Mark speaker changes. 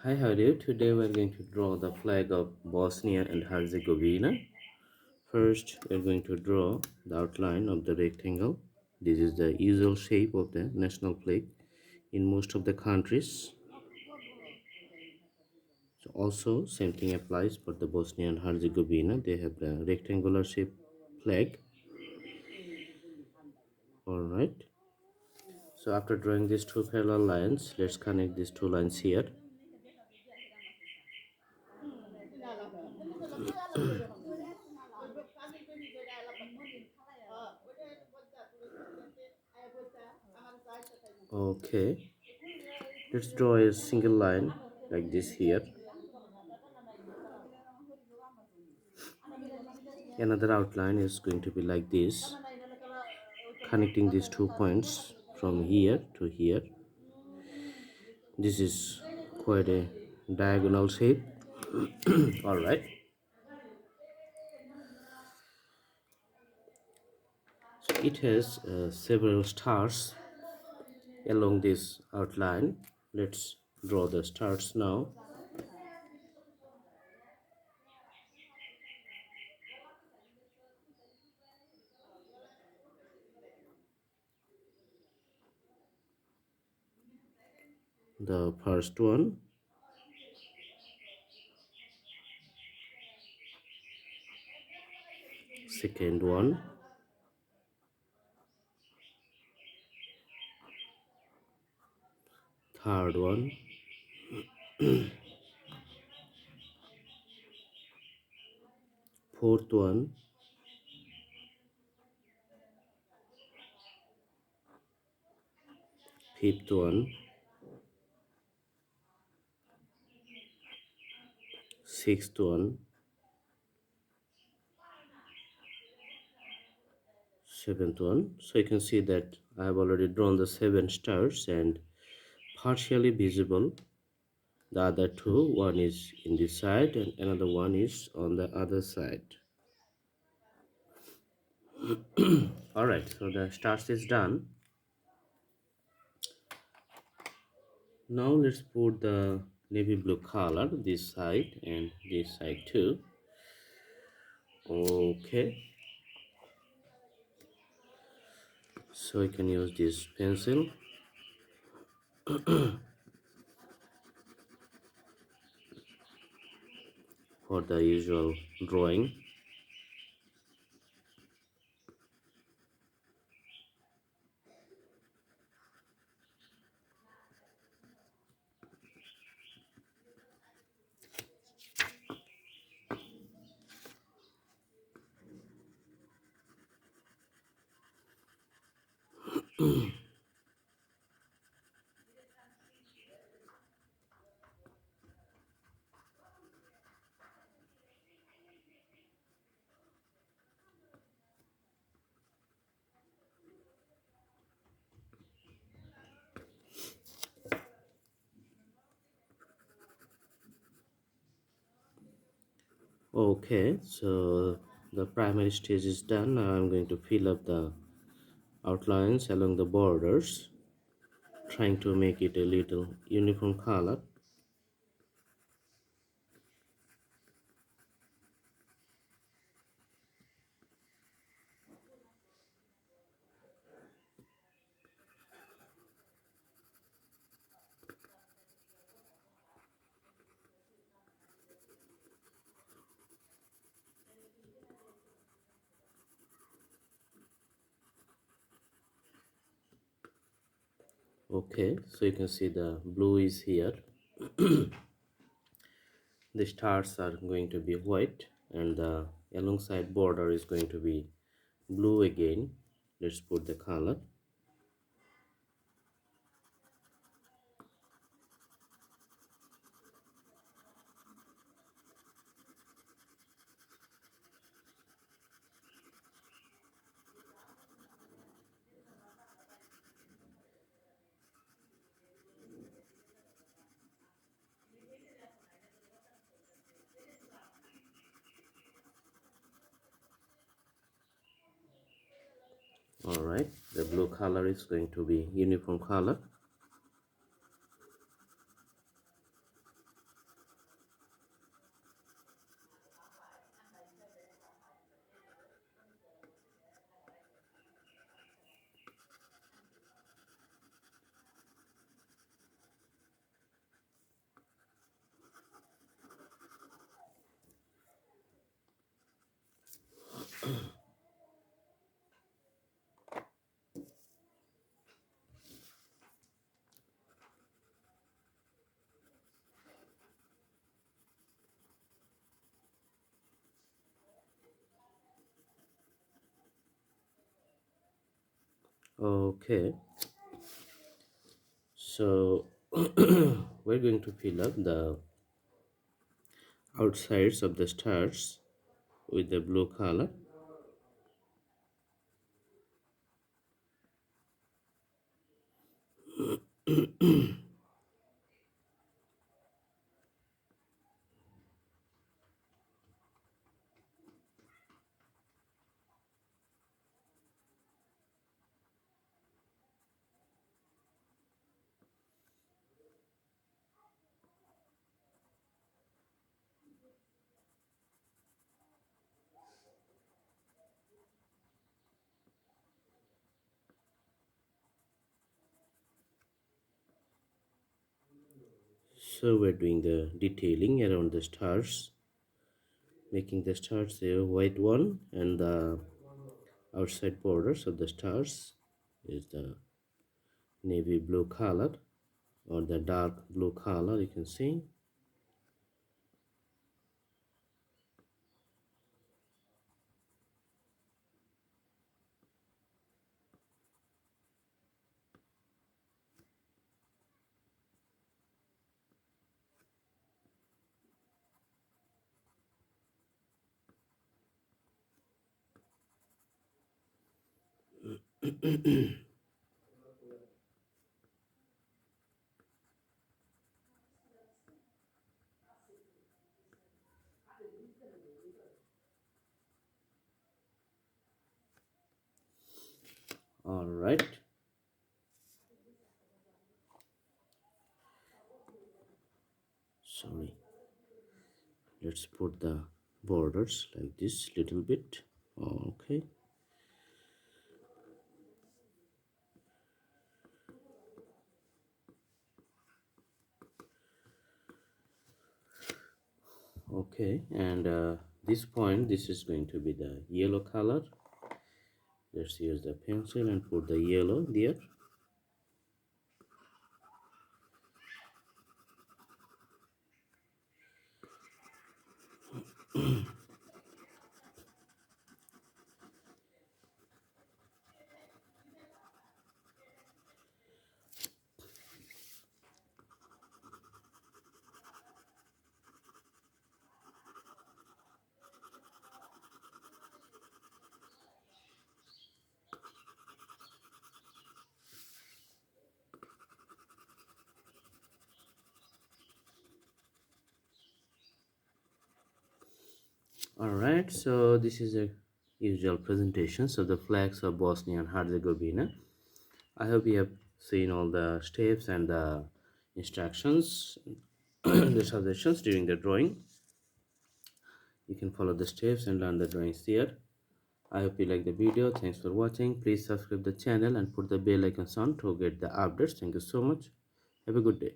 Speaker 1: Hi, how are you? Today we're going to draw the flag of Bosnia and Herzegovina. First, we're going to draw the outline of the rectangle. This is the usual shape of the national flag in most of the countries. So also, same thing applies for the Bosnia and Herzegovina. They have the rectangular shape flag. Alright. So after drawing these two parallel lines, let's connect these two lines here. Okay. Let's draw a single line like this here. Another outline is going to be like this, connecting these 2 points from here to here. This is quite a diagonal shape. All right. So it has several stars along this outline. Let's draw the stars now. The first one, second one, third one, fourth one, fifth one, sixth one, seventh one. So you can see that I have already drawn the 7 stars and partially visible. The other two, one is in this side and another one is on the other side. Alright, so the stars is done. Now let's put the navy blue color this side and this side too. Okay, so you can use this pencil. For the usual drawing. Okay, so the primary stage is done. Now I'm going to fill up the outlines along the borders, trying to make it a little uniform color. Okay, so you can see the blue is here. The stars are going to be white and the alongside border is going to be blue again. Let's put the color. All right, the blue color is going to be uniform color. Okay, so we're going to fill up the outsides of the stars with the blue color. So we're doing the detailing around the stars, making the stars a white one, and the outside borders of the stars is the navy blue color or the dark blue color, you can see. All right, sorry, let's put the borders like this little bit. Okay, okay, and this point, this is going to be the yellow color. Let's use the pencil and put the yellow there. All right, so this is a usual presentation of the flags of Bosnia and Herzegovina. I hope you have seen all the steps and the instructions, the suggestions during the drawing. You can follow the steps and learn the drawings here. I hope you like the video. Thanks for watching. Please subscribe the channel and put the bell icon on to get the updates. Thank you so much. Have a good day.